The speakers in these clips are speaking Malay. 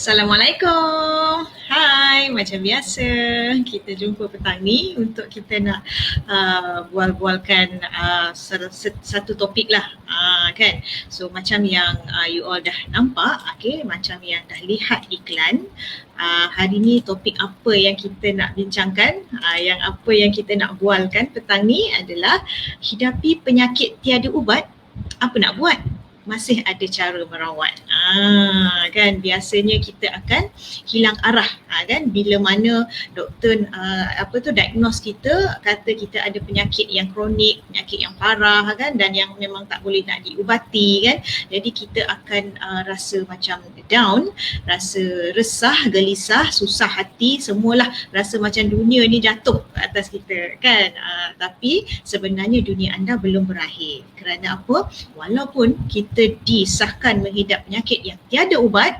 Assalamualaikum. Hai, macam biasa kita jumpa petang ni untuk kita nak bual-bualkan satu topik lah, kan. So macam yang you all dah nampak, okay, macam yang dah lihat iklan, hari ni topik apa yang kita nak bincangkan, apa yang kita nak bualkan petang ni adalah hidapi penyakit tiada ubat, apa nak buat? Masih ada cara merawat. Kan biasanya kita akan hilang arah, kan, bila mana doktor diagnose kita, kata kita ada penyakit yang kronik, penyakit yang parah, kan, dan yang memang tak boleh nak diubati, kan. Jadi kita akan rasa macam down, rasa resah, gelisah, susah hati, semualah rasa macam dunia ni jatuh atas kita, kan. Tapi sebenarnya dunia anda belum berakhir. Kerana apa? Walaupun kita disahkan menghidap penyakit yang tiada ubat,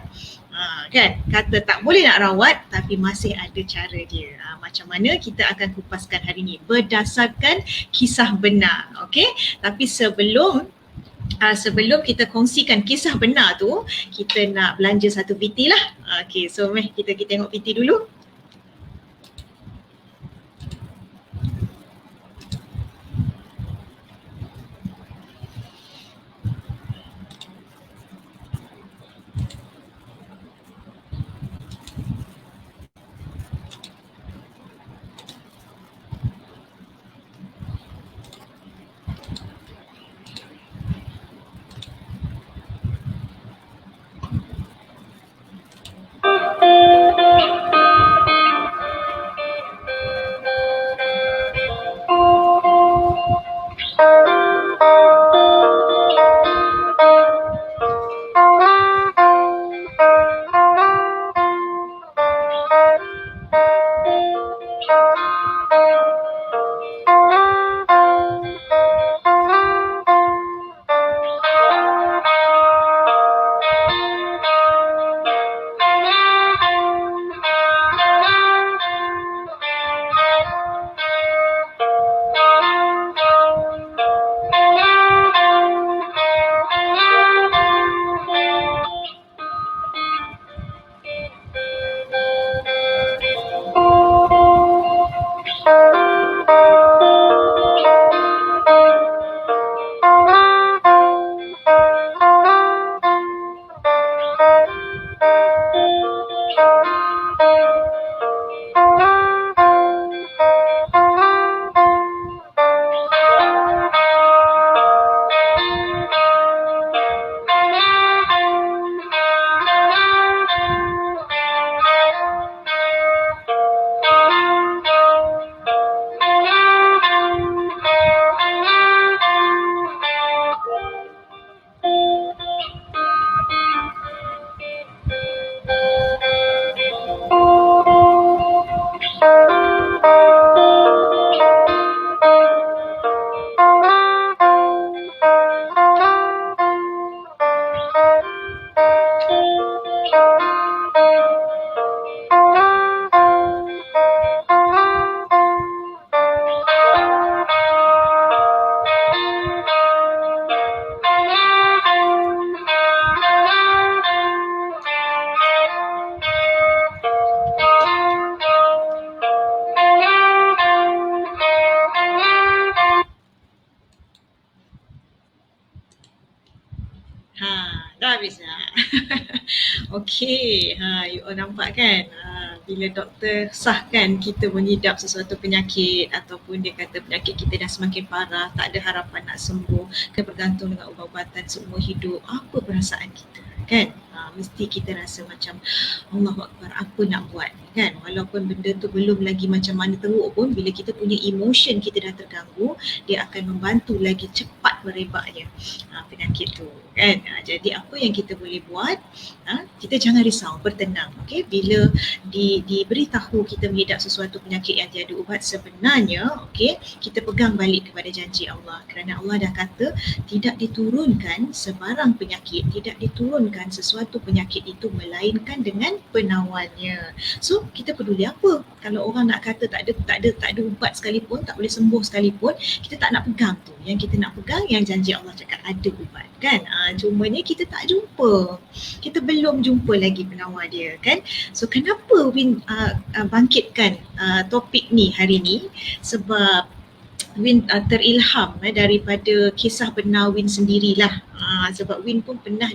kan, kata tak boleh nak rawat, tapi masih ada cara dia. Macam mana kita akan kupaskan hari ini berdasarkan kisah benar, okey? Tapi sebelum kita kongsikan kisah benar tu, kita nak belanja satu PT lah. Okey, so kita tengok PT dulu. Dah habis dah. Okey, you all nampak kan? Bila doktor sahkan kita mengidap sesuatu penyakit ataupun dia kata penyakit kita dah semakin parah, tak ada harapan nak sembuh, kena bergantung dengan ubat-ubatan seumur hidup, apa perasaan kita, kan? Mesti kita rasa macam Allahu Akbar, apa nak buat, kan? Walaupun benda tu belum lagi macam mana teruk pun, bila kita punya emotion kita dah terganggu, dia akan membantu lagi cepat merebaknya penyakit tu, kan? Jadi apa yang kita boleh buat, kita jangan risau, bertenang, okey? Bila diberitahu kita mengidap sesuatu penyakit yang tiada ubat, sebenarnya, okey, kita pegang balik kepada janji Allah, kerana Allah dah kata tidak diturunkan sebarang penyakit, tidak diturunkan sesuatu penyakit itu melainkan dengan penawalnya. So So kita peduli apa? Kalau orang nak kata tak ada ubat sekalipun, tak boleh sembuh sekalipun, kita tak nak pegang tu. Yang kita nak pegang yang janji Allah cakap ada ubat kan. Cumanya kita tak jumpa. Kita belum jumpa lagi penawar dia kan. So kenapa Win bangkitkan topik ni hari ni? Sebab Win terilham daripada kisah benar Win sendirilah. Sebab Win pun pernah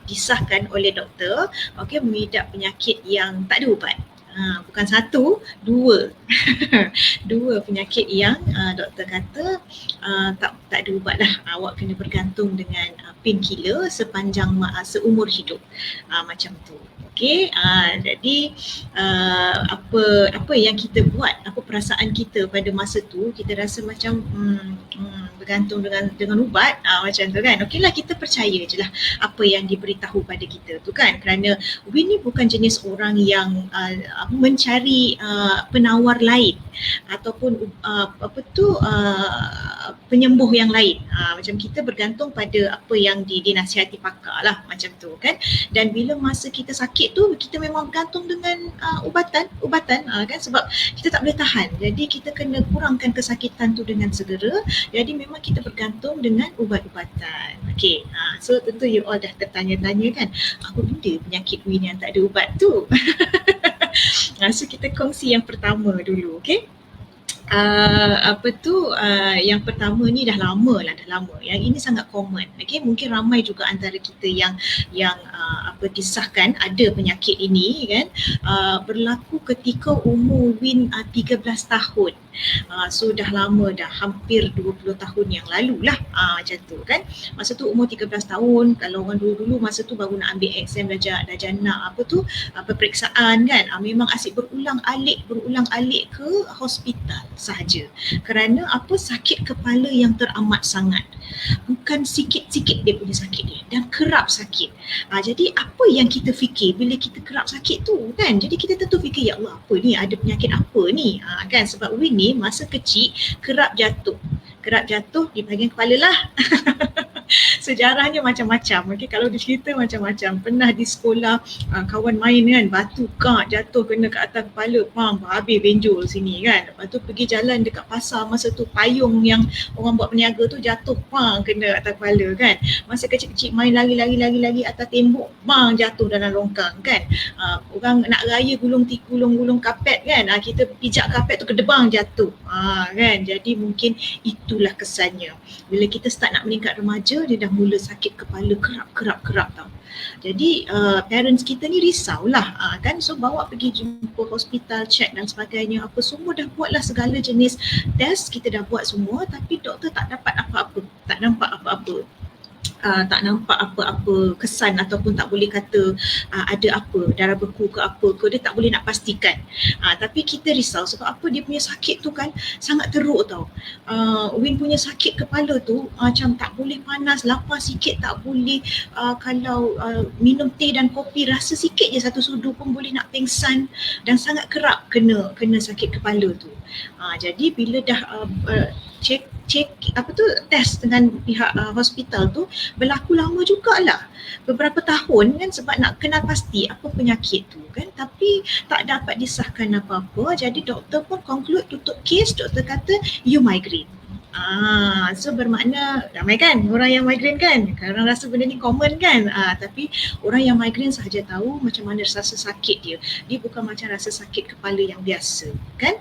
disahkan oleh doktor mengidap penyakit yang tak ada ubat. Bukan satu, dua. Dua penyakit yang doktor kata tak ada ubat lah. Awak kena bergantung dengan painkiller sepanjang seumur hidup. Macam tu. Okey, jadi apa yang kita buat, apa perasaan kita pada masa tu, kita rasa macam bergantung dengan ubat macam tu kan. Okeylah, kita percaya je lah apa yang diberitahu pada kita tu kan. Kerana Win ni bukan jenis orang yang mencari penawar lain ataupun penyembuh yang lain. Macam kita bergantung pada apa yang dinasihati pakar lah macam tu kan. Dan bila masa kita sakit tu, kita memang bergantung dengan ubatan kan, sebab kita tak boleh tahan. Jadi kita kena kurangkan kesakitan tu dengan segera. Jadi memang kita bergantung dengan ubat-ubatan. Okey, so tentu you all dah tertanya-tanya kan, apa benda penyakit Win yang tak ada ubat tu? So kita kongsi yang pertama dulu, okey. Yang pertama ni dah lama. Yang ini sangat common. Okay, mungkin ramai juga antara kita yang disahkan ada penyakit ini kan. Berlaku ketika umur Win 13 tahun. So dah lama dah, hampir 20 tahun yang lalu lah macam tu kan. Masa tu umur 13 tahun, kalau orang dulu masa tu baru nak ambil exam dah nak peperiksaan kan. Memang asyik berulang-alik ke hospital sahaja. Kerana sakit kepala yang teramat sangat. Bukan sikit-sikit dia punya sakit dia, dan kerap sakit. Jadi apa yang kita fikir bila kita kerap sakit tu kan? Jadi kita tentu fikir, ya Allah, apa ni, ada penyakit apa ni kan. Sebab Win ni masa kecil kerap jatuh di bahagian kepala lah. Sejarahnya macam-macam. Okay, kalau dicerita macam-macam. Pernah di sekolah kawan main kan, batu jatuh kena kat atas kepala, habis benjol sini kan. Lepas tu pergi jalan dekat pasar, masa tu payung yang orang buat peniaga tu jatuh, kena atas kepala kan. Masa kecil-kecil main lari atas tembok, jatuh dalam longkang kan. Orang nak raya gulung kapet kan, kita pijak kapet tu kedebang jatuh kan. Jadi mungkin itulah kesannya. Bila kita start nak meningkat remaja, dia dah mula sakit kepala kerap tau. Jadi parents kita ni risaulah kan. So bawa pergi jumpa hospital, check dan sebagainya, apa semua dah buatlah segala jenis test, kita dah buat semua, tapi doktor tak dapat apa-apa, tak nampak apa-apa. Tak nampak apa-apa kesan, ataupun tak boleh kata ada apa, darah beku ke apa ke, dia tak boleh nak pastikan. Tapi kita risau sebab apa, dia punya sakit tu kan sangat teruk tau. Win punya sakit kepala tu macam tak boleh panas, lapar sikit tak boleh, kalau minum teh dan kopi rasa sikit je satu sudu pun boleh nak pingsan, dan sangat kerap kena sakit kepala tu. Jadi bila dah check test dengan pihak hospital tu, berlaku lama jugalah, beberapa tahun kan, sebab nak kenal pasti apa penyakit tu kan. Tapi tak dapat disahkan apa-apa. Jadi doktor pun conclude, tutup kes. Doktor kata you migraine. So bermakna ramai kan orang yang migraine kan, orang rasa benda ni common kan. Tapi orang yang migraine sahaja tahu macam mana rasa sakit dia. Dia bukan macam rasa sakit kepala yang biasa kan.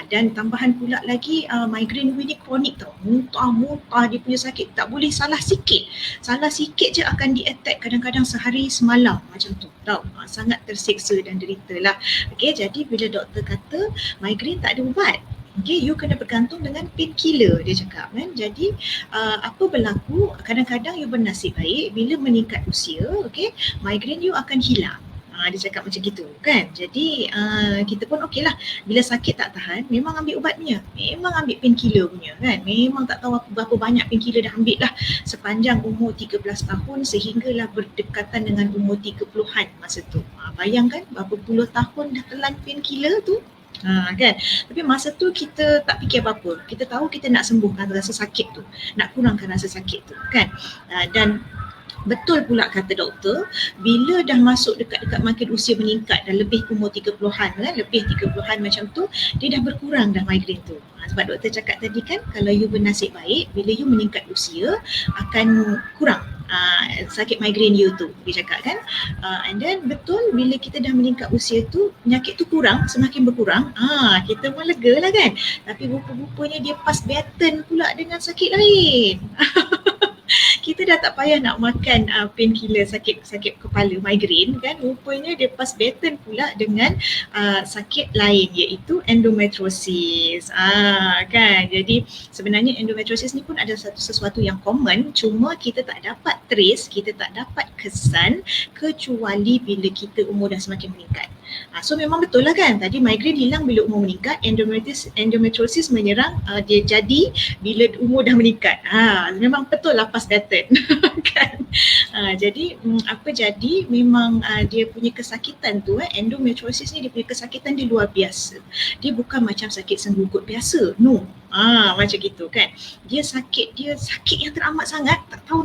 Dan tambahan pula lagi, migraine ni kronik tau. Muntah dia punya sakit, tak boleh salah sikit je akan di-attack, kadang-kadang sehari semalam macam tu tau. Sangat tersiksa dan derita lah. Okay, jadi bila doktor kata migraine tak ada ubat, okay, you kena bergantung dengan painkiller, dia cakap kan. Jadi apa berlaku, kadang-kadang you bernasib baik, bila meningkat usia, okay, migraine you akan hilang. Dia cakap macam gitu kan. Jadi kita pun okey lah, bila sakit tak tahan, memang ambil ubatnya, memang ambil painkiller punya kan. Memang tak tahu berapa banyak painkiller dah ambil lah sepanjang umur 13 tahun sehinggalah berdekatan dengan umur 30-an masa tu. Bayangkan berapa puluh tahun dah telan painkiller tu. Kan. Tapi masa tu kita tak fikir apa-apa. Kita tahu kita nak sembuhkan rasa sakit tu, nak kurangkan rasa sakit tu kan. Dan Betul pula kata doktor, bila dah masuk dekat-dekat makin usia meningkat dan lebih umur 30-an kan, lebih 30-an macam tu, dia dah berkurang dah migraine tu. Sebab doktor cakap tadi kan, kalau you bernasib baik, bila you meningkat usia akan kurang sakit migraine you tu, dia cakap kan. And then betul, bila kita dah meningkat usia tu, penyakit tu kurang, semakin berkurang, kita pun lega lah kan. Tapi rupa-rupanya dia pass baton pula dengan sakit lain. Kita dah tak payah nak makan painkiller sakit kepala migraine kan, rupanya dia pass baton pula dengan sakit lain, iaitu endometriosis kan. Jadi sebenarnya endometriosis ni pun ada sesuatu yang common, cuma kita tak dapat trace, kita tak dapat kesan kecuali bila kita umur dah semakin meningkat. So memang betul lah kan, tadi migraine hilang bila umur meningkat, endometriosis menyerang dia jadi bila umur dah meningkat. Memang betul lah pass baton kan. Jadi apa jadi, memang dia punya kesakitan tu, endometriosis ni dia punya kesakitan dia luar biasa. Dia bukan macam sakit senggugut biasa, no. Macam gitu kan. Dia sakit yang teramat sangat, tak tahu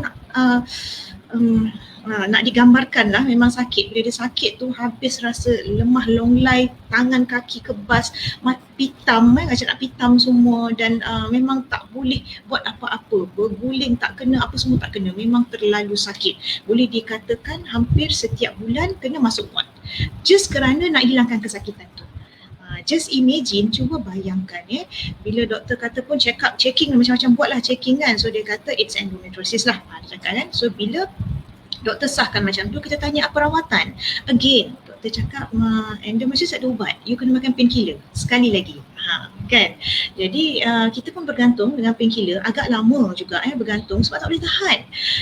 nak digambarkan lah, memang sakit. Bila dia sakit tu habis rasa lemah longlai, tangan kaki kebas, pitam macam nak pitam semua, dan memang tak boleh buat apa-apa, berguling tak kena, apa semua tak kena, memang terlalu sakit. Boleh dikatakan hampir setiap bulan kena masuk ward, just kerana nak hilangkan kesakitan tu. Just imagine, cuba bayangkan bila doktor kata pun checking macam-macam buatlah checking kan. So dia kata it's endometriosis lah, dia cakap kan. So bila doktor sahkan macam tu, kita tanya apa rawatan. Again, doktor cakap endometriosis ada ubat, you kena makan painkiller sekali lagi. Kan. Jadi kita pun bergantung dengan painkiller, agak lama juga bergantung sebab tak boleh tahan.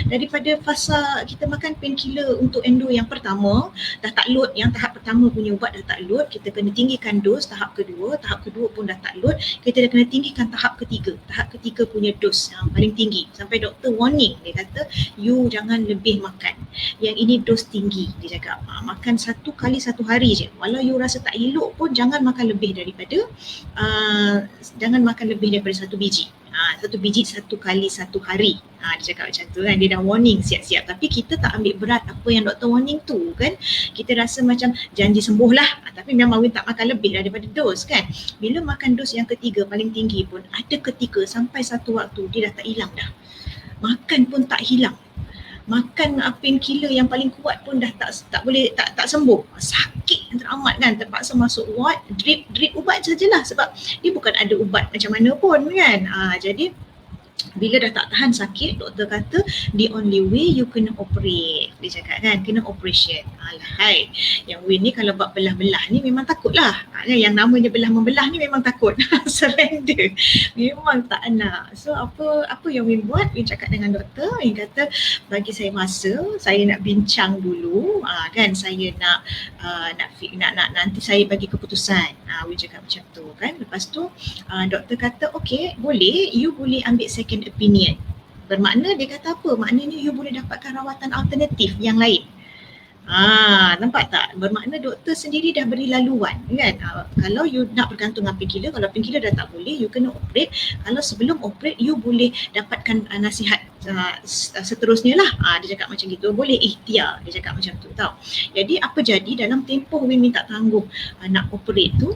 Daripada fasa kita makan painkiller untuk endo yang pertama dah tak load, yang tahap pertama punya ubat dah tak load, kita kena tinggikan dos tahap kedua pun dah tak load, kita dah kena tinggikan tahap ketiga punya dos yang paling tinggi, sampai doktor warning, dia kata you jangan lebih makan yang ini dos tinggi, dia cakap makan 1 kali 1 hari je, walau you rasa tak elok pun jangan makan lebih daripada jangan makan lebih daripada 1 biji. 1 biji 1 kali 1 hari. Dia cakap macam tu kan, dia dah warning siap-siap. Tapi kita tak ambil berat apa yang doktor warning tu kan. Kita rasa macam janji sembuh lah, tapi memang tak makan lebih daripada dos kan. Bila makan dos yang ketiga paling tinggi pun, ada ketika sampai satu waktu dia dah tak hilang dah. Makan pun tak hilang. Makan painkiller yang paling kuat pun dah tak boleh, tak sembuh. Sakit yang teramat kan, terpaksa masuk ward, drip ubat sajalah, sebab dia bukan ada ubat macam mana pun kan. Jadi bila dah tak tahan sakit, doktor kata the only way you kena operate, dia cakap kan, kena operation. Alahai, yang Win ni kalau buat belah-belah ni memang takut lah. Yang namanya belah-membelah ni memang takut. Surrender, memang tak nak. So apa yang Win buat, Win cakap dengan doktor, Win kata bagi saya masa, saya nak bincang dulu kan, saya nak nanti saya bagi keputusan. Win cakap macam tu kan. Lepas tu doktor kata okay, boleh, you boleh ambil second opinion. Bermakna dia kata apa? Maknanya you boleh dapatkan rawatan alternatif yang lain. Nampak tak? Bermakna doktor sendiri dah beri laluan kan. Kalau you nak bergantung dengan painkiller, kalau painkiller dah tak boleh, you kena operate. Kalau sebelum operate, you boleh dapatkan nasihat seterusnya lah. Dia cakap macam gitu. Boleh ikhtiar, dia cakap macam tu tau. Jadi apa jadi dalam tempoh Win minta tanggung nak operate tu,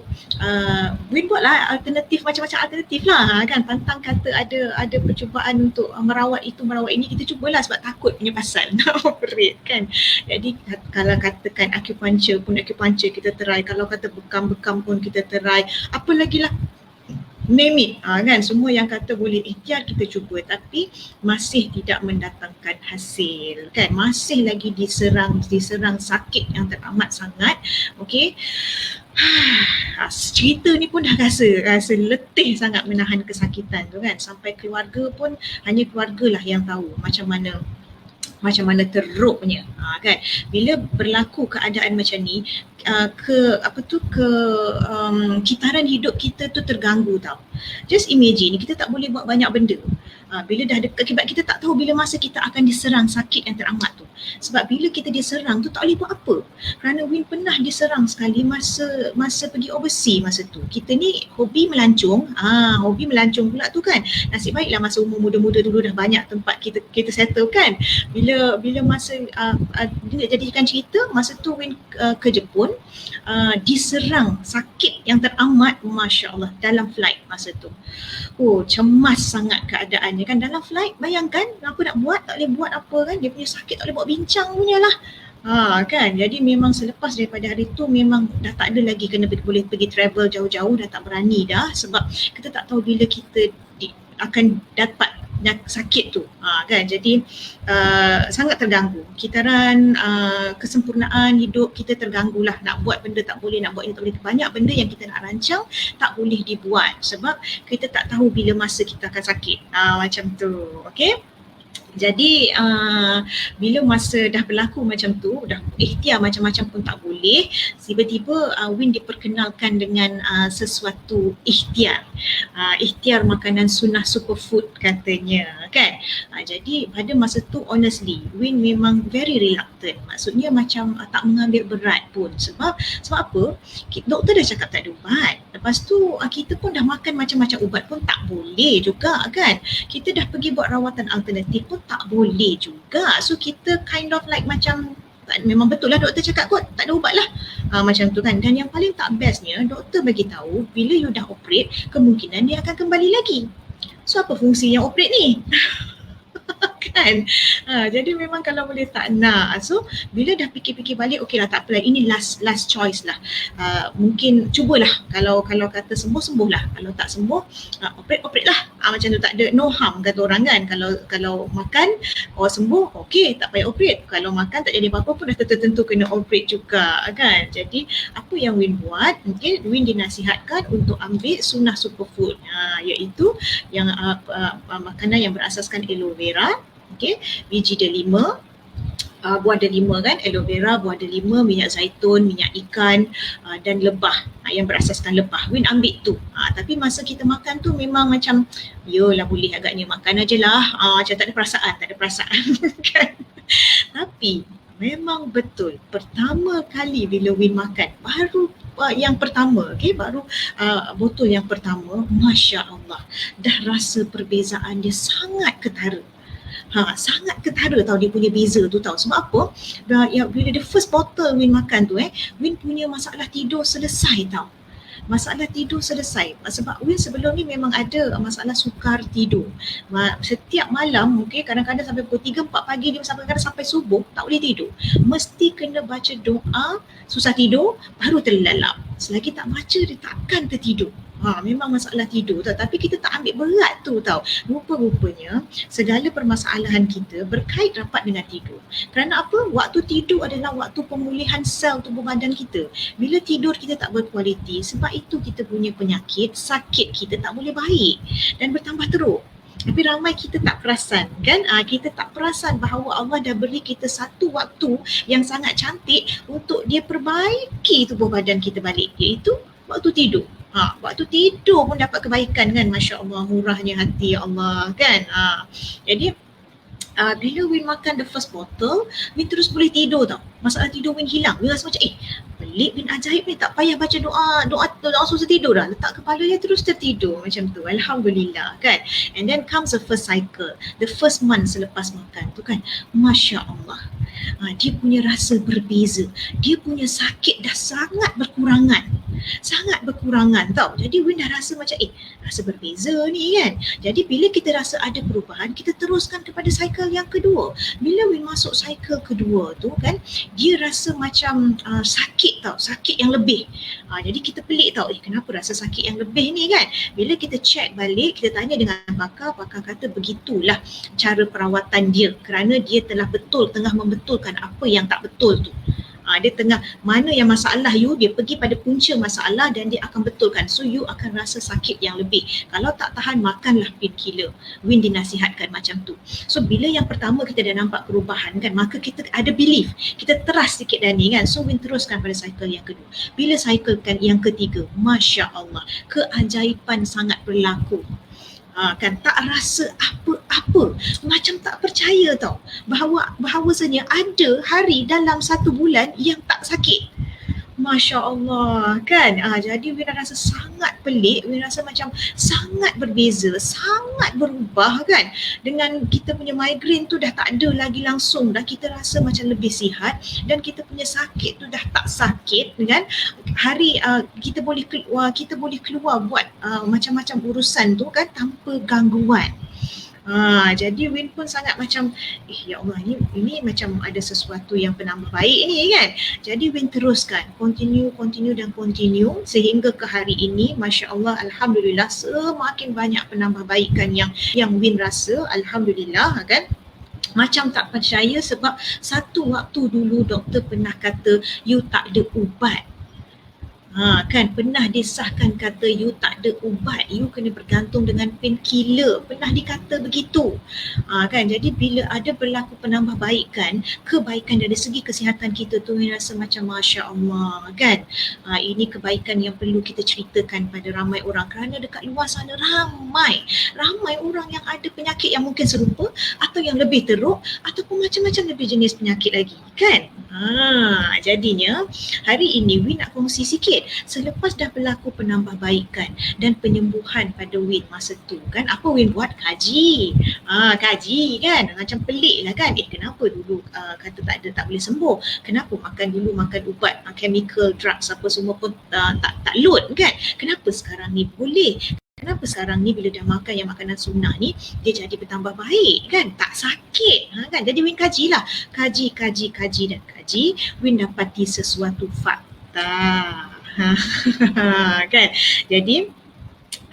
Win buatlah alternatif, macam-macam alternatif lah kan. Pantang kata ada percubaan untuk merawat itu, merawat ini, kita cubalah sebab takut punya pasal nak operate kan. Jadi kalau katakan acupuncture pun acupuncture kita try, kalau kata bekam-bekam pun kita try, apa lagi lah, name it kan, semua yang kata boleh ikhtiar kita cuba, tapi masih tidak mendatangkan hasil kan, masih lagi diserang sakit yang teramat sangat. Okey, cerita ni pun dah rasa letih sangat menahan kesakitan tu kan, sampai keluarga pun hanya keluarga lah yang tahu macam mana teruknya kan. Bila berlaku keadaan macam ni, kitaran hidup kita tu terganggu tau. Just imagine, kita tak boleh buat banyak benda. Bila dah dekat, sebab kita tak tahu bila masa kita akan diserang sakit yang teramat tu. Sebab bila kita diserang tu tak boleh buat apa. Kerana Win pernah diserang sekali masa pergi overseas masa tu. Kita ni hobi melancong, hobi melancong pula tu kan. Nasib baiklah masa umur muda-muda dulu dah banyak tempat kita settle kan. Bila masa jadikan cerita, masa tu Win ke Jepun, diserang sakit yang teramat, Masya Allah, dalam flight masa tu. Cemas sangat keadaannya kan dalam flight. Bayangkan apa nak buat, tak boleh buat apa kan, dia punya sakit tak boleh buat bincang punya lah. Kan, jadi memang selepas daripada hari tu memang dah tak ada lagi kena boleh pergi travel jauh-jauh, dah tak berani dah, sebab kita tak tahu bila kita akan dapat sakit tu, kan. Jadi sangat terganggu kitaran kesempurnaan hidup kita, terganggu lah. Nak buat benda tak boleh, nak buat ini tak boleh. Banyak benda yang kita nak rancang tak boleh dibuat sebab kita tak tahu bila masa kita akan sakit, macam tu. Okay. Jadi bila masa dah berlaku macam tu, dah ikhtiar macam-macam pun tak boleh, tiba-tiba Win diperkenalkan dengan sesuatu ikhtiar. Ikhtiar makanan sunnah superfood katanya kan. Jadi pada masa tu honestly Win memang very reluctant. Maksudnya macam tak mengambil berat pun. Sebab apa? Doktor dah cakap tak ada ubat. Lepas tu kita pun dah makan macam-macam ubat pun tak boleh juga kan. Kita dah pergi buat rawatan alternatif pun tak boleh juga. So kita kind of like macam memang betul lah doktor cakap kot, tak ada ubat lah. Macam tu kan. Dan yang paling tak bestnya, doktor bagi tahu bila you dah operate, kemungkinan dia akan kembali lagi. So apa fungsi yang operate ni? Kan. Jadi memang kalau boleh tak nak. So bila dah fikir-fikir balik, okey lah tak apalah, ini last choice lah. Mungkin cubalah, kalau kata sembuh lah, kalau tak sembuh operate lah. Macam tu, tak ada no harm kata orang kan. Kalau makan sembuh, okey tak payah operate. Kalau makan tak jadi apa-apa pun dah tentu kena operate juga kan. Jadi apa yang Win buat, mungkin Win dinasihatkan untuk ambil sunnah superfood, iaitu yang makanan yang berasaskan aloe vera, okey, biji delima, buah delima kan, aloe vera, buah delima, minyak zaitun, minyak ikan dan lebah yang berasaskan lebah. Win ambil tu. Tapi masa kita makan tu memang macam yolah boleh agaknya makan aje lah, macam tak ada perasaan kan. Tapi memang betul pertama kali bila Win makan, baru yang pertama, baru botol yang pertama, Masya Allah, dah rasa perbezaan dia sangat ketara. Sangat ketara tau dia punya beza tu tau. Sebab apa? Bila the first bottle Win makan tu, Win punya masalah tidur selesai tau. Masalah tidur selesai. Sebab Win sebelum ni memang ada masalah sukar tidur. Setiap malam, kadang-kadang sampai pukul 3-4 pagi dia sampai subuh tak boleh tidur. Mesti kena baca doa, susah tidur, baru terlelap. Selagi tak baca dia takkan tertidur. Memang masalah tidur tau. Tapi kita tak ambil berat tu tau. Rupa-rupanya segala permasalahan kita berkait rapat dengan tidur. Kerana apa? Waktu tidur adalah waktu pemulihan sel tubuh badan kita. Bila tidur kita tak berkualiti, sebab itu kita punya penyakit, sakit kita tak boleh baik dan bertambah teruk. Tapi ramai kita tak perasan kan. Kita tak perasan bahawa Allah dah beri kita satu waktu yang sangat cantik untuk dia perbaiki tubuh badan kita balik, iaitu waktu tidur. Waktu tidur pun dapat kebaikan kan. Masya Allah, murahnya hati Allah kan. Jadi bila Win makan the first bottle, Win terus boleh tidur tau. Masalah tidur Win hilang. Win rasa macam pelik, Win ajaib ni, tak payah baca doa susah tidur dah. Letak kepala dia terus tertidur macam tu. Alhamdulillah kan. And then comes the first cycle, the first month selepas makan tu kan. Masya Allah, dia punya rasa berbeza. Dia punya sakit dah sangat berkurangan tau. Jadi Win dah rasa macam rasa berbeza ni kan. Jadi bila kita rasa ada perubahan, kita teruskan kepada cycle yang kedua. Bila Win masuk cycle kedua tu kan, dia rasa macam sakit tau, sakit yang lebih. Jadi kita pelik tau, kenapa rasa sakit yang lebih ni kan. Bila kita check balik, kita tanya dengan pakar kata begitulah cara perawatan dia, kerana dia telah tengah membetulkan apa yang tak betul tu. Dia tengah, mana yang masalah you, dia pergi pada punca masalah dan dia akan betulkan. So you akan rasa sakit yang lebih. Kalau tak tahan, makanlah painkiller. Win dinasihatkan macam tu. So bila yang pertama kita dah nampak perubahan kan, maka kita ada belief, kita trust sikit dah ni kan. So Win teruskan pada cycle yang kedua. Bila cycle kan yang ketiga, Masya Allah, keajaiban sangat berlaku. Kan tak rasa apa-apa, macam tak percaya tau bahawasanya ada hari dalam satu bulan yang tak sakit. Masya Allah kan. Jadi Win rasa sangat pelik, Win rasa macam sangat berbeza, sangat berubah kan. Dengan kita punya migraine tu dah tak ada lagi langsung, dah kita rasa macam lebih sihat, dan kita punya sakit tu dah tak sakit kan. Hari kita boleh keluar buat macam-macam urusan tu kan tanpa gangguan. Jadi Win pun sangat macam ya Allah, ini macam ada sesuatu yang penambah baik ni kan. Jadi Win teruskan continue sehingga ke hari ini, Masya Allah, Alhamdulillah, semakin banyak penambahbaikan yang Win rasa, Alhamdulillah kan. Macam tak percaya sebab satu waktu dulu doktor pernah kata you tak ada ubat. Kan pernah disahkan kata you tak ada ubat, you kena bergantung dengan painkiller, pernah dikata begitu. Kan, jadi bila ada berlaku penambahbaikan, kebaikan dari segi kesihatan kita tu, saya rasa macam Masya Allah kan. Ini kebaikan yang perlu kita ceritakan pada ramai orang, kerana dekat luar sana ramai orang yang ada penyakit yang mungkin serupa atau yang lebih teruk ataupun macam-macam lebih jenis penyakit lagi kan. Jadinya hari ini Win nak kongsi sikit selepas dah berlaku penambahbaikan dan penyembuhan pada Win masa tu kan. Apa Win buat? Kaji kan, macam pelik lah kan. Kenapa dulu kata tak boleh sembuh, kenapa makan ubat chemical drugs apa semua pun tak load kan, kenapa sekarang ni boleh, kenapa sekarang ni bila dah makan yang makanan sunnah ni dia jadi bertambah baik kan, tak sakit kan. Jadi Win kajilah, kaji dan kaji, Win dapati sesuatu fakta. Kan. Jadi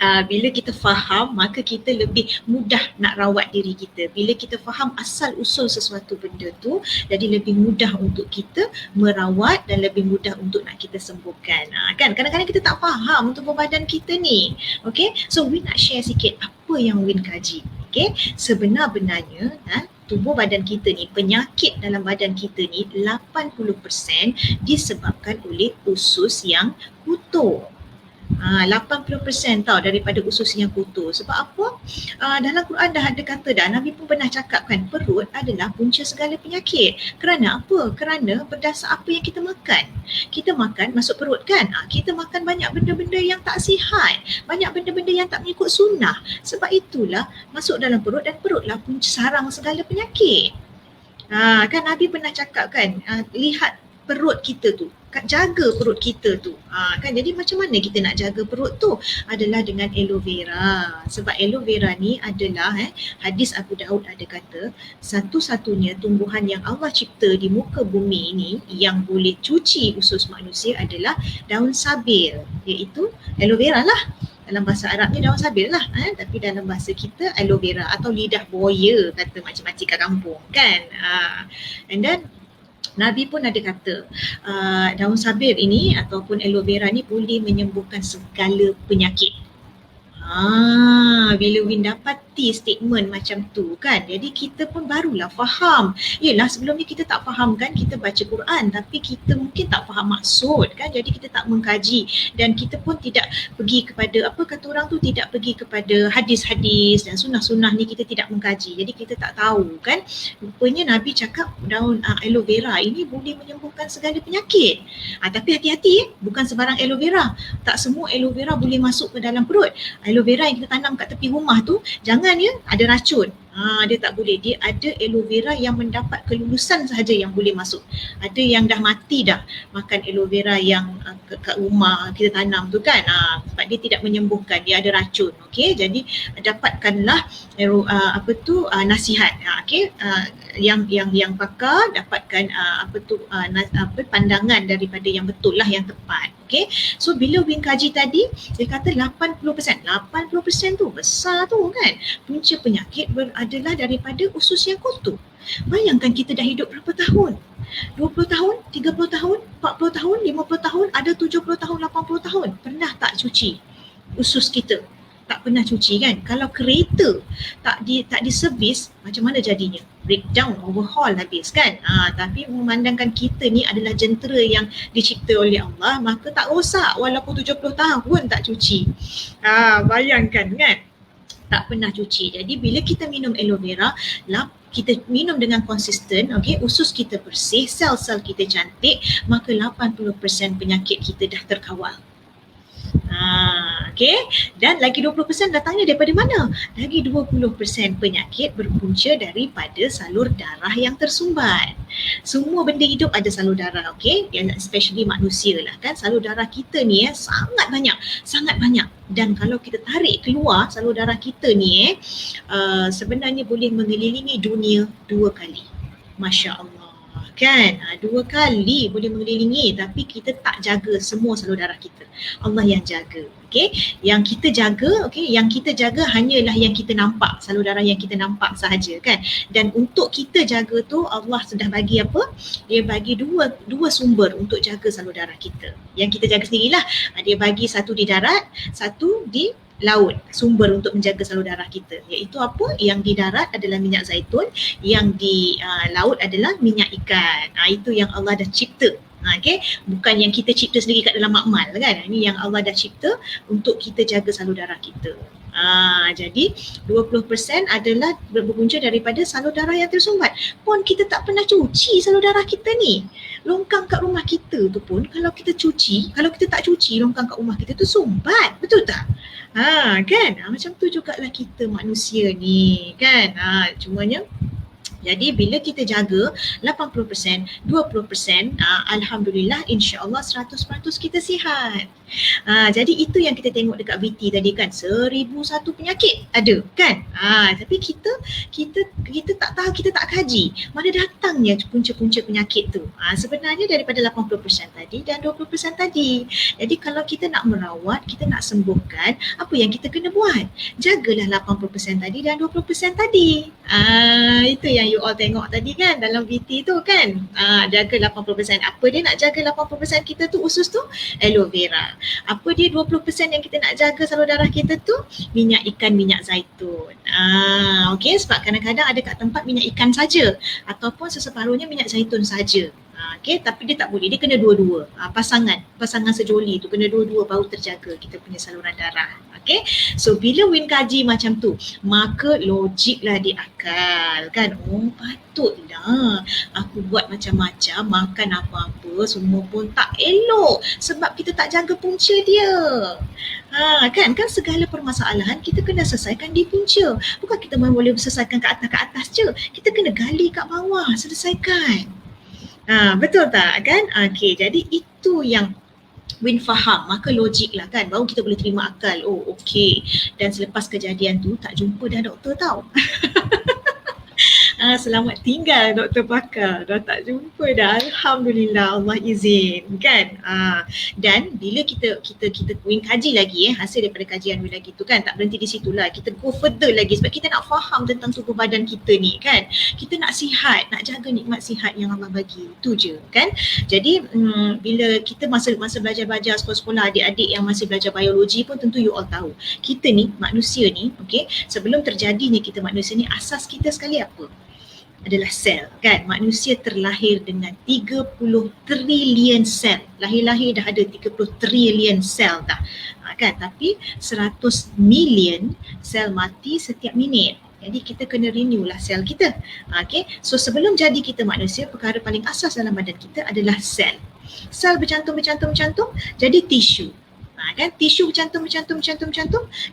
bila kita faham, maka kita lebih mudah nak rawat diri kita. Bila kita faham asal usul sesuatu benda tu, jadi lebih mudah untuk kita merawat dan lebih mudah untuk nak kita sembuhkan. Kan kadang-kadang kita tak faham tubuh badan kita ni. Okay, so Win nak share sikit apa yang Win kaji. Okay, sebenarnya tubuh badan kita ni, penyakit dalam badan kita ni 80% disebabkan oleh usus yang kotor. 80% tau daripada usus yang kotor. Sebab apa? Dalam Quran dah ada kata dah, Nabi pun pernah cakap kan, perut adalah punca segala penyakit. Kerana apa? Kerana berdasar apa yang kita makan. Kita makan masuk perut kan. Kita makan banyak benda-benda yang tak sihat, banyak benda-benda yang tak mengikut sunnah. Sebab itulah masuk dalam perut, dan perutlah punca sarang segala penyakit. Kan Nabi pernah cakap kan, lihat perut kita tu, jaga perut kita tu. Kan, jadi macam mana kita nak jaga perut tu? Adalah dengan aloe vera. Sebab aloe vera ni adalah hadis Abu Daud ada kata, satu-satunya tumbuhan yang Allah cipta di muka bumi ini yang boleh cuci usus manusia adalah daun sabir, iaitu aloe vera lah. Dalam bahasa Arabnya daun sabir lah, tapi dalam bahasa kita aloe vera atau lidah buaya, kata makcik-makcik kat kampung kan. And then Nabi pun ada kata daun sabir ini ataupun aloe vera ni boleh menyembuhkan segala penyakit. Bila Win dapati statement macam tu kan, jadi kita pun barulah faham. Yelah, sebelum ni kita tak faham kan, kita baca Quran tapi kita mungkin tak faham maksud kan, jadi kita tak mengkaji dan kita pun tidak pergi kepada, apa kata orang tu, tidak pergi kepada hadis-hadis dan sunnah-sunnah ni, kita tidak mengkaji. Jadi kita tak tahu kan, rupanya Nabi cakap daun aloe vera ini boleh menyembuhkan segala penyakit. Tapi hati-hati, bukan sebarang aloe vera. Tak semua aloe vera boleh masuk ke dalam perut. Aloe vera yang kita tanam kat tepi rumah tu, jangan ada racun. Dia tak boleh. Dia ada aloe vera yang mendapat kelulusan sahaja yang boleh masuk. Ada yang dah mati dah makan aloe vera yang kat rumah kita tanam tu kan, sebab dia tidak menyembuhkan, dia ada racun. Okey, jadi dapatkanlah nasihat. Yang pakar dapatkan pandangan daripada yang betul lah, yang tepat. Okay, so bila Win kaji tadi, dia kata 80% tu besar tu kan, punca penyakit adalah daripada usus yang kotor. Bayangkan kita dah hidup berapa tahun? 20 tahun, 30 tahun, 40 tahun, 50 tahun, ada 70 tahun, 80 tahun. Pernah tak cuci usus kita? Tak pernah cuci kan. Kalau kereta tak diservis, macam mana jadinya? Breakdown, overhaul habis kan. Tapi memandangkan kita ni adalah jentera yang dicipta oleh Allah, maka tak rosak walaupun 70 tahun tak cuci. Bayangkan kan. tak pernah cuci. Jadi bila kita minum aloe vera, kita minum dengan konsisten, okey, usus kita bersih, sel-sel kita cantik, maka 80% penyakit kita dah terkawal. Okay. Dan lagi 20% datangnya daripada mana? Lagi 20% penyakit berpunca daripada salur darah yang tersumbat. Semua benda hidup ada salur darah, okay? Especially manusia lah kan. Salur darah kita ni sangat banyak. Dan kalau kita tarik keluar salur darah kita ni sebenarnya boleh mengelilingi dunia 2 kali. Masya Allah. Kan 2 kali boleh mengelilingi, tapi kita tak jaga semua salur darah kita. Allah yang jaga. Okey, yang kita jaga, yang kita jaga hanyalah yang kita nampak, salur darah yang kita nampak sahaja kan. Dan untuk kita jaga tu Allah sudah bagi apa? Dia bagi dua sumber untuk jaga salur darah kita. Yang kita jaga sendirilah. Dia bagi satu di darat, satu di laut, sumber untuk menjaga salur darah kita, iaitu apa? Yang di darat adalah minyak zaitun, yang di laut adalah minyak ikan. Itu yang Allah dah cipta. Okay? Bukan yang kita cipta sendiri kat dalam makmal kan. Ini yang Allah dah cipta untuk kita jaga salur darah kita. Jadi 20% adalah berpunca daripada salur darah yang tersumbat. Pun kita tak pernah cuci salur darah kita ni. Longkang kat rumah kita tu pun kalau kita tak cuci longkang kat rumah kita tu sumbat. Betul tak? Kan? Macam tu jugalah kita manusia ni kan. Cumanya jadi bila kita jaga 80%, 20%, alhamdulillah insya-Allah 100% kita sihat. Jadi itu yang kita tengok dekat VT tadi kan, 1001 penyakit ada kan. Tapi kita tak tahu, kita tak kaji mana datangnya punca-punca penyakit tu. Sebenarnya daripada 80% tadi dan 20% tadi. Jadi kalau kita nak merawat, kita nak sembuhkan, apa yang kita kena buat? Jagalah 80% tadi dan 20% tadi. Itu yang you all tengok tadi kan dalam VT tu kan. Jaga 80%. Apa dia nak jaga 80% kita tu, usus tu? Aloe vera. Apa dia 20% yang kita nak jaga salur darah kita tu? Minyak ikan, minyak zaitun. Okey, sebab kadang-kadang ada kat tempat minyak ikan saja ataupun seseparuhnya minyak zaitun saja. Okey, tapi dia tak boleh, dia kena dua-dua. Pasangan sejoli tu kena dua-dua baru terjaga kita punya saluran darah. Okey, so bila Win kaji macam tu, maka logiklah di akal kan. Patutlah aku buat macam-macam, makan apa-apa semua pun tak elok sebab kita tak jaga punca dia. Kan segala permasalahan kita kena selesaikan di punca. Bukan kita boleh selesaikan kat atas je. Kita kena gali kat bawah, selesaikan. Betul tak kan? Okey, jadi itu yang Win faham, maka logik lah kan, baru kita boleh terima akal. Okey. Dan selepas kejadian tu tak jumpa dah doktor tau. Selamat tinggal doktor pakar, dah tak jumpa dah, alhamdulillah, Allah izin kan. Dan bila kita Win kaji lagi hasil daripada kajian Win lagi tu kan, tak berhenti di situlah, kita go further lagi sebab kita nak faham tentang tubuh badan kita ni kan. Kita nak sihat, nak jaga nikmat sihat yang Allah bagi, tu je kan. Jadi bila kita masa belajar sekolah-sekolah, adik-adik yang masih belajar biologi pun tentu you all tahu, kita ni manusia ni, okey, sebelum terjadinya kita manusia ni, asas kita sekali apa? Adalah sel kan. Manusia terlahir dengan 30 trilion sel. Lahir-lahir dah ada 30 trilion sel dah. Kan, tapi 100 million sel mati setiap minit. Jadi kita kena renew lah sel kita. Okay. So sebelum jadi kita manusia, perkara paling asas dalam badan kita adalah sel. Sel bercantum, jadi tisu. Kan, tisu bercantum,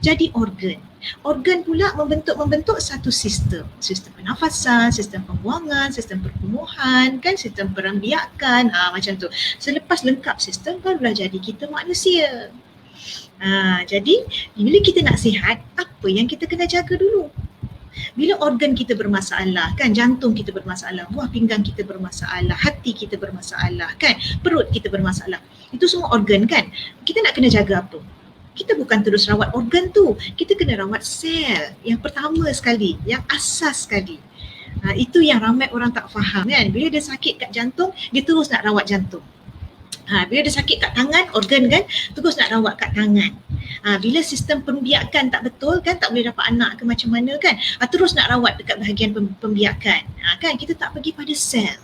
jadi organ. Organ pula membentuk satu sistem pernafasan, sistem pembuangan, sistem pertumbuhan, kan, sistem perembiakan, macam tu. Selepas lengkap sistem barulah jadi kita manusia. Jadi bila kita nak sihat, apa yang kita kena jaga dulu? Bila organ kita bermasalah kan, jantung kita bermasalah, buah pinggang kita bermasalah, hati kita bermasalah kan, perut kita bermasalah, itu semua organ kan. Kita nak kena jaga apa? Kita bukan terus rawat organ tu, kita kena rawat sel yang pertama sekali, yang asas sekali. Itu yang ramai orang tak faham kan. Bila dia sakit kat jantung, dia terus nak rawat jantung. Bila dia sakit kat tangan, organ kan, terus nak rawat kat tangan. Bila sistem pembiakan tak betul kan, tak boleh dapat anak ke macam mana kan, terus nak rawat dekat bahagian pembiakan. Kan, kita tak pergi pada sel.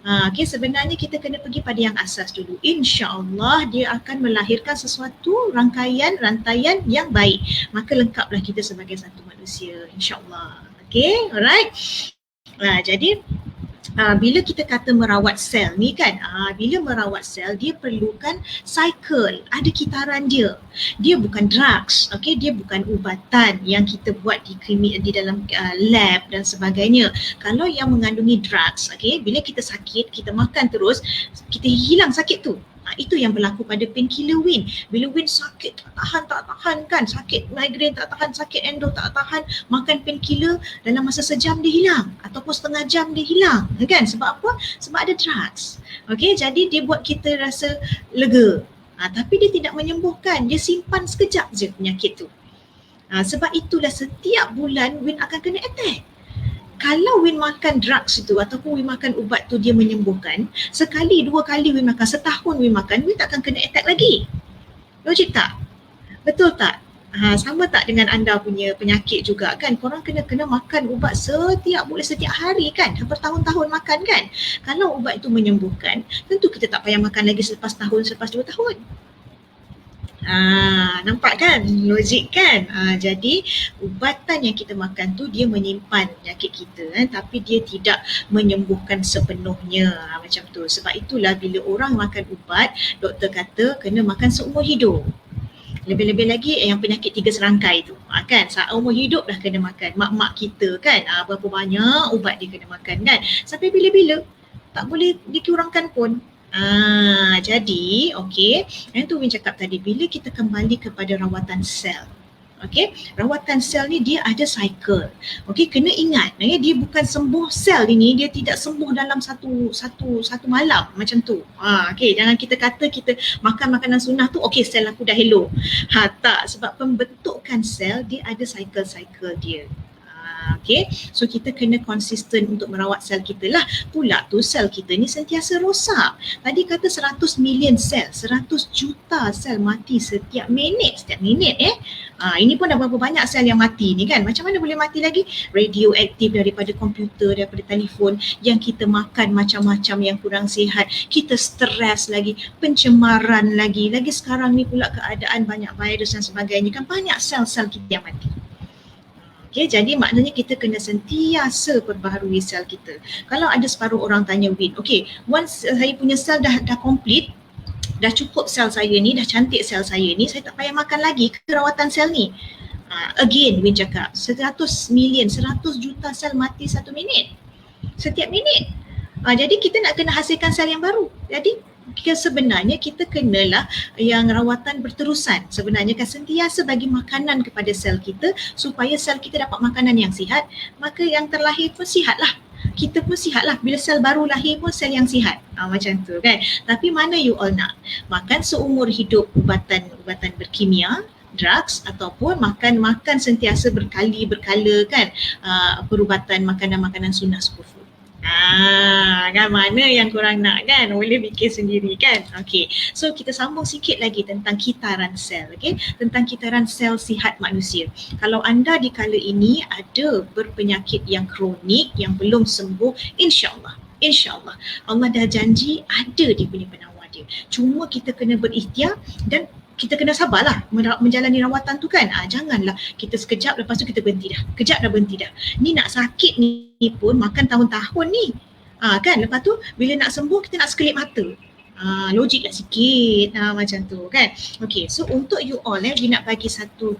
Okay, sebenarnya kita kena pergi pada yang asas dulu. InsyaAllah dia akan melahirkan sesuatu rantaian yang baik. Maka lengkaplah kita sebagai satu manusia. InsyaAllah. Okay, alright. Jadi bila kita kata merawat sel ni kan, bila merawat sel dia perlukan cycle, ada kitaran dia. Dia bukan drugs, okay? Dia bukan ubatan yang kita buat di dalam lab dan sebagainya. Kalau yang mengandungi drugs, okay, bila kita sakit, kita makan terus, kita hilang sakit tu. Itu yang berlaku pada painkiller Win. Bila Win sakit tak tahan kan, sakit migraine tak tahan, sakit endo tak tahan, makan painkiller dalam masa sejam dia hilang ataupun setengah jam dia hilang, kan? Sebab apa? Sebab ada drugs. Okay, jadi dia buat kita rasa lega. Tapi dia tidak menyembuhkan, dia simpan sekejap je penyakit tu. Sebab itulah setiap bulan Win akan kena attack. Kalau Win makan drugs itu ataupun Win makan ubat tu dia menyembuhkan, sekali, dua kali Win makan, setahun Win makan, Win tak akan kena attack lagi. Logik tak? Betul tak? Sama tak dengan anda punya penyakit juga kan? Korang kena makan ubat setiap hari kan? Bertahun-tahun makan kan? Kalau ubat itu menyembuhkan, tentu kita tak payah makan lagi selepas tahun, selepas 2 tahun. Nampak kan? Logik kan? Jadi ubatan yang kita makan tu dia menyimpan penyakit kita, tapi dia tidak menyembuhkan sepenuhnya, macam tu. Sebab itulah bila orang makan ubat, doktor kata kena makan seumur hidup. Lebih-lebih lagi yang penyakit 3 serangkai tu, kan? Seumur hidup dah kena makan. Mak-mak kita kan, berapa banyak ubat dia kena makan kan? Sampai bila-bila tak boleh dikurangkan pun. Jadi okey, yang tu Win cakap tadi, bila kita kembali kepada rawatan sel. Okey, rawatan sel ni dia ada cycle. Okey, kena ingat dia bukan sembuh sel ini, dia tidak sembuh dalam satu malam macam tu. Okey, jangan kita kata kita makan makanan sunnah tu okey sel aku dah hello. Tak, sebab pembentukan sel dia ada cycle dia. Okay, so kita kena konsisten untuk merawat sel kita lah. Pula tu sel kita ni sentiasa rosak. Tadi kata 100 million sel, 100 juta sel mati setiap minit. Ini pun dah berapa banyak sel yang mati ni kan. Macam mana boleh mati lagi? Radioaktif daripada komputer, daripada telefon, yang kita makan macam-macam yang kurang sihat. Kita stres lagi, pencemaran lagi sekarang ni pula keadaan banyak virus dan sebagainya kan, banyak sel-sel kita yang mati. Okay, jadi maknanya kita kena sentiasa perbaharui sel kita. Kalau ada separuh orang tanya Win, okay, once saya punya sel dah complete, dah cukup sel saya ni, dah cantik sel saya ni, saya tak payah makan lagi ke rawatan sel ni. Again, Win cakap, 100 juta sel mati 1 minit. Setiap minit. Jadi kita nak kena hasilkan sel yang baru. Jadi sebenarnya kita kenalah yang rawatan berterusan. Sebenarnya kan sentiasa bagi makanan kepada sel kita supaya sel kita dapat makanan yang sihat, maka yang terlahir pun sihatlah. Kita pun sihatlah. Bila sel baru lahir pun sel yang sihat. Macam tu kan. Tapi mana you all nak? Makan seumur hidup ubatan berkimia, drugs, ataupun makan sentiasa berkala kan, perubatan makanan-makanan sunnah superfood. Kan mana yang korang nak kan? Boleh fikir sendiri kan? Okay, so kita sambung sikit lagi tentang kitaran sel. Okay, tentang kitaran sel sihat manusia. Kalau anda di kala ini ada berpenyakit yang kronik yang belum sembuh, insyaAllah Allah dah janji ada dia punya penawar dia. Cuma kita kena berikhtiar dan kita kena sabarlah menjalani rawatan tu kan. Janganlah kita sekejap lepas tu kita berhenti dah. Kejap dah berhenti dah. Ni nak sakit ni pun makan tahun-tahun ni. Kan lepas tu bila nak sembuh kita nak sekelip mata. Logiklah sikit macam tu kan. Okay, so untuk you all we nak bagi satu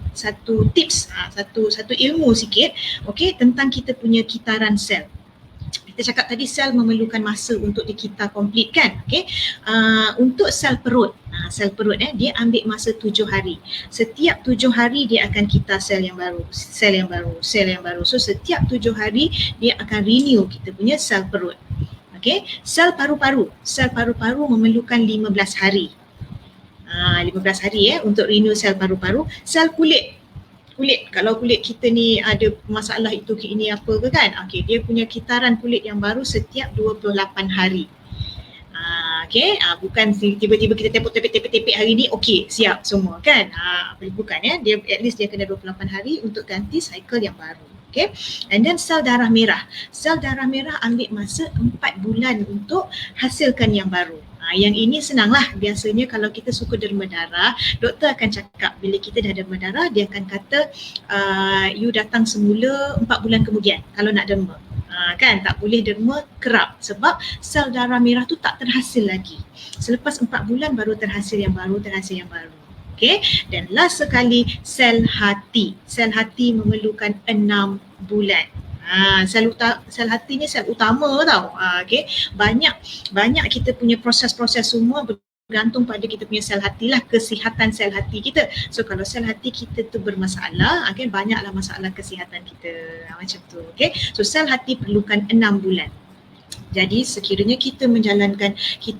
tips, satu ilmu sikit, okay, tentang kita punya kitaran sel. Kita cakap tadi sel memerlukan masa untuk dikitar komplit kan. Okay. Untuk sel perut, dia ambil masa 7 hari. Setiap 7 hari dia akan kitar sel yang baru. So setiap 7 hari dia akan renew kita punya sel perut. Okay. Sel paru-paru memerlukan 15 hari. 15 hari untuk renew sel paru-paru. Sel kulit, kalau kulit kita ni ada masalah itu ke ini apa ke kan, okay, dia punya kitaran kulit yang baru setiap 28 hari. Okay, bukan tiba-tiba kita tepuk hari ni okey siap semua kan, bukan dia at least dia kena 28 hari untuk ganti cycle yang baru. Okay, and then sel darah merah. Sel darah merah ambil masa 4 bulan untuk hasilkan yang baru. Yang ini senanglah. Biasanya kalau kita suka derma darah, doktor akan cakap bila kita dah derma darah, dia akan kata you datang semula 4 bulan kemudian kalau nak derma. Kan tak boleh derma kerap sebab sel darah merah tu tak terhasil lagi. Selepas 4 bulan baru terhasil yang baru. Okay, dan last sekali sel hati. Sel hati memerlukan 6 bulan. Sel hati ni sel utama tau. Okay, banyak kita punya proses-proses semua bergantung pada kita punya sel hati lah, kesihatan sel hati kita. So kalau sel hati kita tu bermasalah, okay, banyaklah masalah kesihatan kita macam tu. Okay, so sel hati perlukan 6 bulan. Jadi sekiranya kita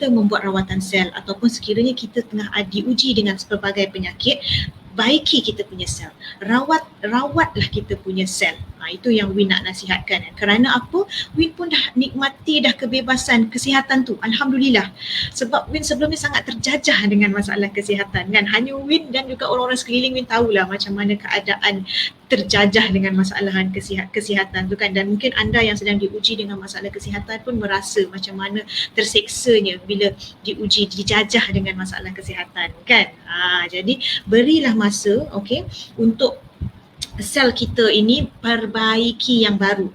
membuat rawatan sel ataupun sekiranya kita tengah diuji dengan pelbagai penyakit, baiki kita punya sel. Rawatlah kita punya sel. Itu yang Win nak nasihatkan. Kerana apa? Win pun dah nikmati dah kebebasan kesihatan tu. Alhamdulillah. Sebab Win sebelum ni sangat terjajah dengan masalah kesihatan kan. Hanya Win dan juga orang-orang sekeliling Win tahulah macam mana keadaan terjajah dengan masalah kesihatan tu kan. Dan mungkin anda yang sedang diuji dengan masalah kesihatan pun merasa macam mana terseksanya bila dijajah dengan masalah kesihatan kan. Jadi berilah masa, okay, untuk sel kita ini perbaiki yang baru.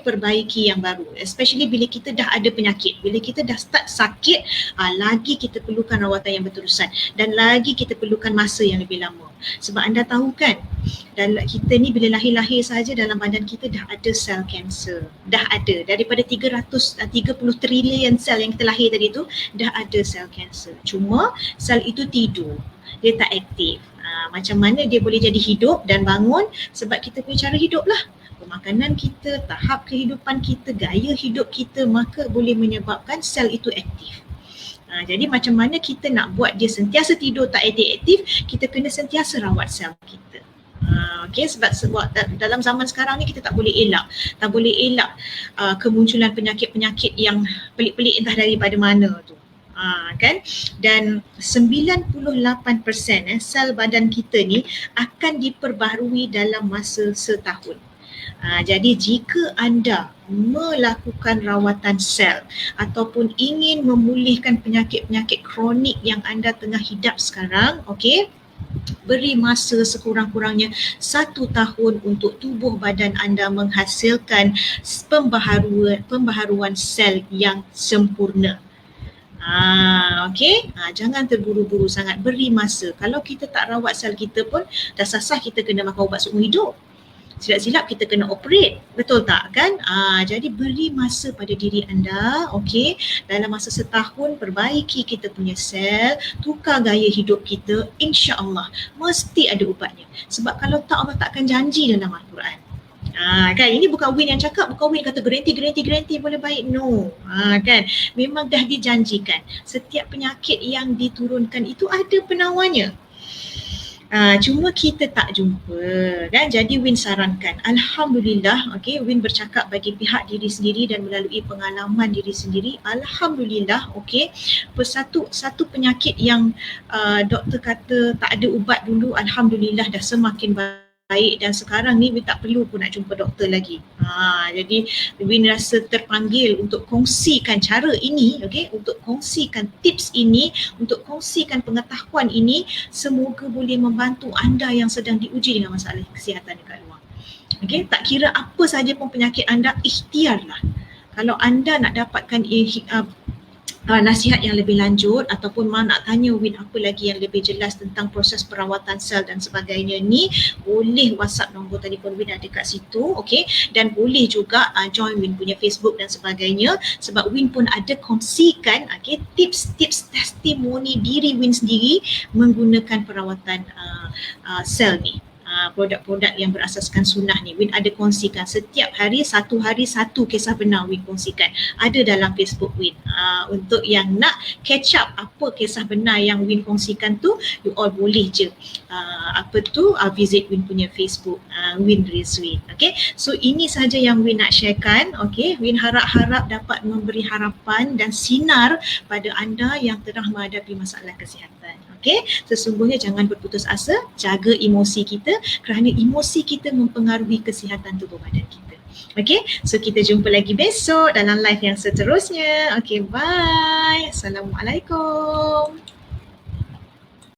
Perbaiki yang baru, especially bila kita dah ada penyakit, bila kita dah start sakit, lagi kita perlukan rawatan yang berterusan dan lagi kita perlukan masa yang lebih lama. Sebab anda tahu kan, dalam kita ni bila lahir-lahir saja dalam badan kita dah ada sel kanser. Dah ada, daripada 330 trilion sel yang kita lahir tadi tu, dah ada sel kanser. Cuma sel itu tidur, dia tak aktif. Macam mana dia boleh jadi hidup dan bangun? Sebab kita punya cara hidup lah, pemakanan kita, tahap kehidupan kita, gaya hidup kita, maka boleh menyebabkan sel itu aktif. Jadi macam mana kita nak buat dia sentiasa tidur tak aktif, kita kena sentiasa rawat sel kita. Okay, sebab dalam zaman sekarang ni kita tak boleh elak kemunculan penyakit-penyakit yang pelik-pelik entah daripada mana tu. Kan, dan 98% sel badan kita ni akan diperbaharui dalam masa setahun. Jadi jika anda melakukan rawatan sel ataupun ingin memulihkan penyakit-penyakit kronik yang anda tengah hidap sekarang, okay, beri masa sekurang-kurangnya 1 tahun untuk tubuh badan anda menghasilkan pembaharuan sel yang sempurna. Okay, jangan terburu-buru sangat, beri masa. Kalau kita tak rawat sel kita pun dah sah-sah kita kena makan ubat seumur hidup. Silap-silap kita kena operate, betul tak kan? Jadi beri masa pada diri anda, okay, dalam masa setahun perbaiki kita punya sel, tukar gaya hidup kita, insya-Allah mesti ada ubatnya. Sebab kalau tak, Allah takkan janji dalam Al-Quran. Kan, ini bukan Win yang cakap, bukan Win kata garanti boleh baik, no. Kan, memang dah dijanjikan setiap penyakit yang diturunkan itu ada penawarnya. Cuma kita tak jumpa kan. Jadi Win sarankan, Alhamdulillah, okay, Win bercakap bagi pihak diri sendiri dan melalui pengalaman diri sendiri, Alhamdulillah, okay, satu penyakit yang doktor kata tak ada ubat dulu, Alhamdulillah dah semakin baik dan sekarang ni Win tak perlu pun nak jumpa doktor lagi. Jadi Win rasa terpanggil untuk kongsikan cara ini, okay, untuk kongsikan tips ini, untuk kongsikan pengetahuan ini, semoga boleh membantu anda yang sedang diuji dengan masalah kesihatan dekat luar. Okay, tak kira apa saja pun penyakit anda, ikhtiarlah. Kalau anda nak dapatkan nasihat yang lebih lanjut ataupun nak tanya Win apa lagi yang lebih jelas tentang proses perawatan sel dan sebagainya ni, boleh WhatsApp nombor telefon Win ada kat situ, okay, dan boleh juga join Win punya Facebook dan sebagainya, sebab Win pun ada kongsikan, okay, tips-tips testimoni diri Win sendiri menggunakan perawatan sel ni. Produk-produk yang berasaskan sunnah ni Win ada kongsikan setiap hari, satu hari satu kisah benar Win kongsikan, ada dalam Facebook Win. Untuk yang nak catch up apa kisah benar yang Win kongsikan tu, you all boleh je visit Win punya Facebook, Win Rizwin. Okay, so ini saja yang Win nak sharekan. Okay, Win harap dapat memberi harapan dan sinar pada anda yang tengah menghadapi masalah kesihatan. Okey, sesungguhnya jangan berputus asa, jaga emosi kita kerana emosi kita mempengaruhi kesihatan tubuh badan kita. Okey, so kita jumpa lagi besok dalam live yang seterusnya. Okey, bye. Assalamualaikum.